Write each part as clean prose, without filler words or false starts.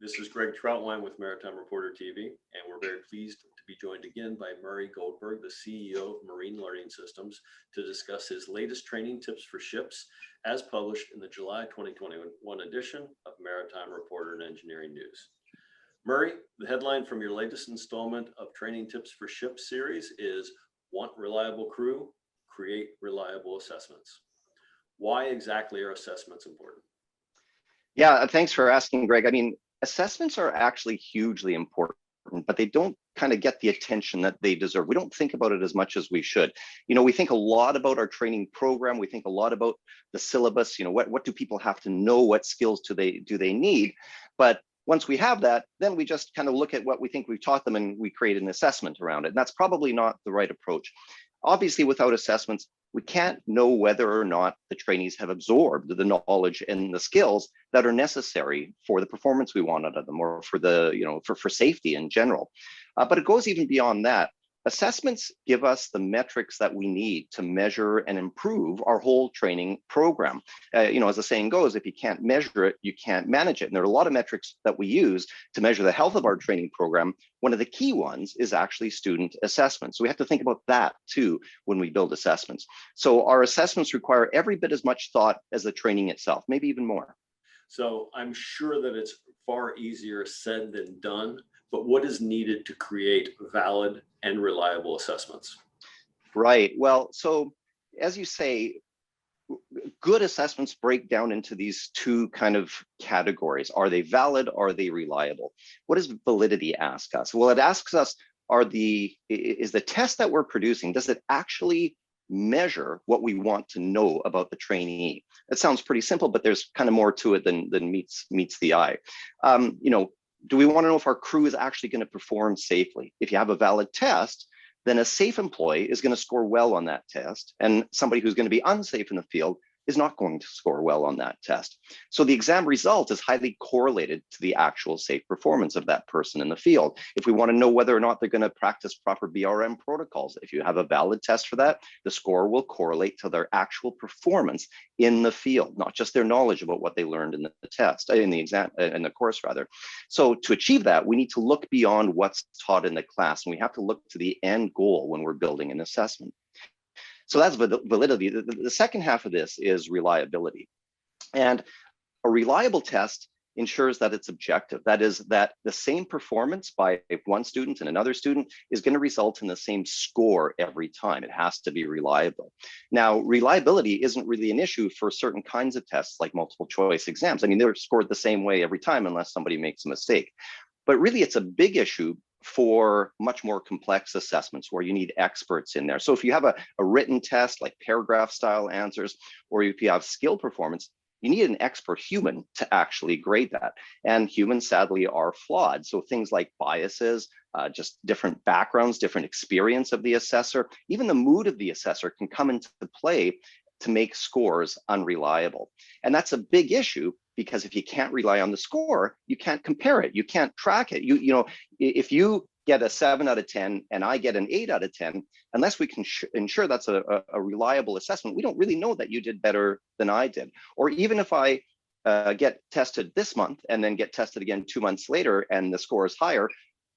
This is Greg Troutwine with Maritime Reporter TV, and we're very pleased to be joined again by Murray Goldberg, the CEO of Marine Learning Systems, to discuss his latest training tips for ships as published in the July 2021 edition of Maritime Reporter and Engineering News. Murray, the headline from your latest installment of Training Tips for Ships series is Want Reliable Crew? Create Reliable Assessments. Why exactly are assessments important? Yeah, thanks for asking, Greg. I mean, assessments are actually hugely important, but they don't kind of get the attention that they deserve. We don't think about it as much as we should. You know, we think a lot about our training program. We think a lot about the syllabus. You know, what do people have to know? What skills do they need? But once we have that, then we just kind of look at what we think we've taught them and we create an assessment around it. And that's probably not the right approach. Obviously, without assessments, we can't know whether or not the trainees have absorbed the knowledge and the skills that are necessary for the performance we want out of them, or for the, you know, for safety in general. But it goes even beyond that. Assessments give us the metrics that we need to measure and improve our whole training program. You know, as the saying goes, if you can't measure it, you can't manage it. And there are a lot of metrics that we use to measure the health of our training program. One of the key ones is actually student assessment. So we have to think about that too when we build assessments. So our assessments require every bit as much thought as the training itself, maybe even more. So I'm sure that it's far easier said than done, but what is needed to create valid and reliable assessments? Right. Well, so as you say, good assessments break down into these two kind of categories. Are they valid? Are they reliable? What does validity ask us? Well, it asks us, is the test that we're producing, does it actually measure what we want to know about the trainee? That sounds pretty simple, but there's kind of more to it than meets the eye. You know, do we want to know if our crew is actually going to perform safely? If you have a valid test, then a safe employee is going to score well on that test, and somebody who's going to be unsafe in the field is not going to score well on that test. So the exam result is highly correlated to the actual safe performance of that person in the field. If we want to know whether or not they're going to practice proper BRM protocols, if you have a valid test for that, the score will correlate to their actual performance in the field, not just their knowledge about what they learned in the test, in the exam, in the course rather. So to achieve that, we need to look beyond what's taught in the class, and we have to look to the end goal when we're building an assessment. So that's validity. The second half of this is reliability. And a reliable test ensures that it's objective. That is, that the same performance by one student and another student is going to result in the same score every time. It has to be reliable. Now, reliability isn't really an issue for certain kinds of tests like multiple choice exams. I mean, they're scored the same way every time unless somebody makes a mistake. But really, it's a big issue for much more complex assessments where you need experts in there. So if you have a written test like paragraph style answers, or if you have skill performance, you need an expert human to actually grade that. And humans sadly are flawed. So things like biases, just different backgrounds, different experience of the assessor, even the mood of the assessor can come into play to make scores unreliable. And that's a big issue, because if you can't rely on the score, you can't compare it, you can't track it. You know, if you get a 7 out of 10 and I get an 8 out of 10, unless we can ensure that's a reliable assessment, we don't really know that you did better than I did. Or even if I get tested this month and then get tested again 2 months later and the score is higher,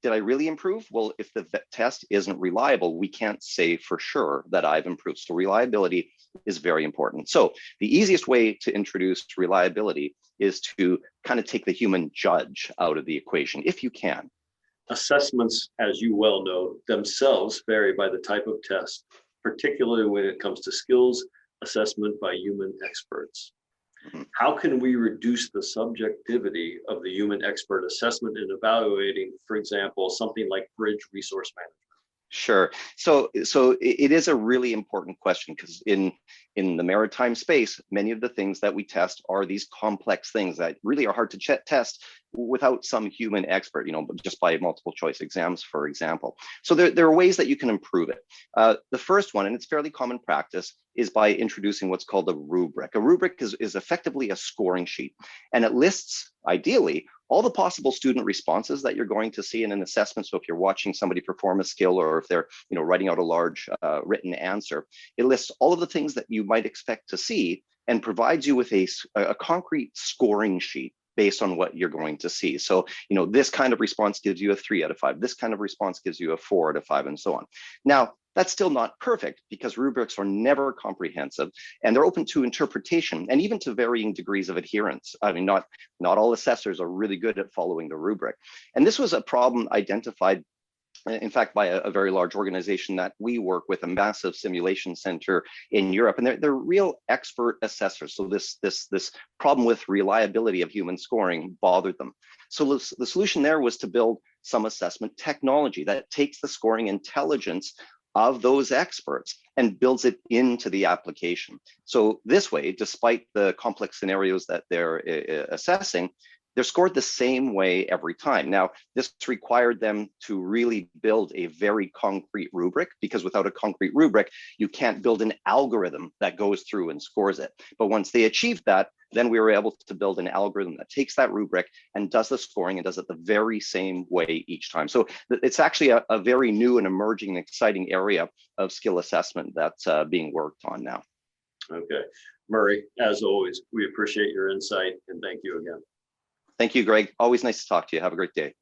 did I really improve? Well, if the test isn't reliable, we can't say for sure that I've improved. So reliability is very important. So the easiest way to introduce reliability is to kind of take the human judge out of the equation, if you can. Assessments, as you well know, themselves vary by the type of test, particularly when it comes to skills assessment by human experts. How can we reduce the subjectivity of the human expert assessment in evaluating, for example, something like bridge resource management? Sure. So it is a really important question, because in the maritime space, many of the things that we test are these complex things that really are hard to test without some human expert, you know, just by multiple choice exams, for example. So there are ways that you can improve it. The first one, and it's fairly common practice, is by introducing what's called a rubric. A rubric is effectively a scoring sheet, and it lists, ideally, all the possible student responses that you're going to see in an assessment. So if you're watching somebody perform a skill, or if they're, you know, writing out a large written answer, it lists all of the things that you might expect to see and provides you with a concrete scoring sheet based on what you're going to see. So, this kind of response gives you a 3 out of 5. This kind of response gives you a 4 out of 5, and so on. Now, that's still not perfect because rubrics are never comprehensive and they're open to interpretation and even to varying degrees of adherence. I mean, not all assessors are really good at following the rubric. And this was a problem identified, in fact, by a very large organization that we work with, a massive simulation center in Europe, and they're real expert assessors. So this problem with reliability of human scoring bothered them. So the solution there was to build some assessment technology that takes the scoring intelligence of those experts and builds it into the application. So this way, despite the complex scenarios that they're assessing, they're scored the same way every time. Now, this required them to really build a very concrete rubric, because without a concrete rubric, you can't build an algorithm that goes through and scores it. But once they achieved that, then we were able to build an algorithm that takes that rubric and does the scoring and does it the very same way each time. So it's actually a very new and emerging and exciting area of skill assessment that's being worked on now. Okay. Murray, as always, we appreciate your insight and thank you again. Thank you, Greg. Always nice to talk to you. Have a great day.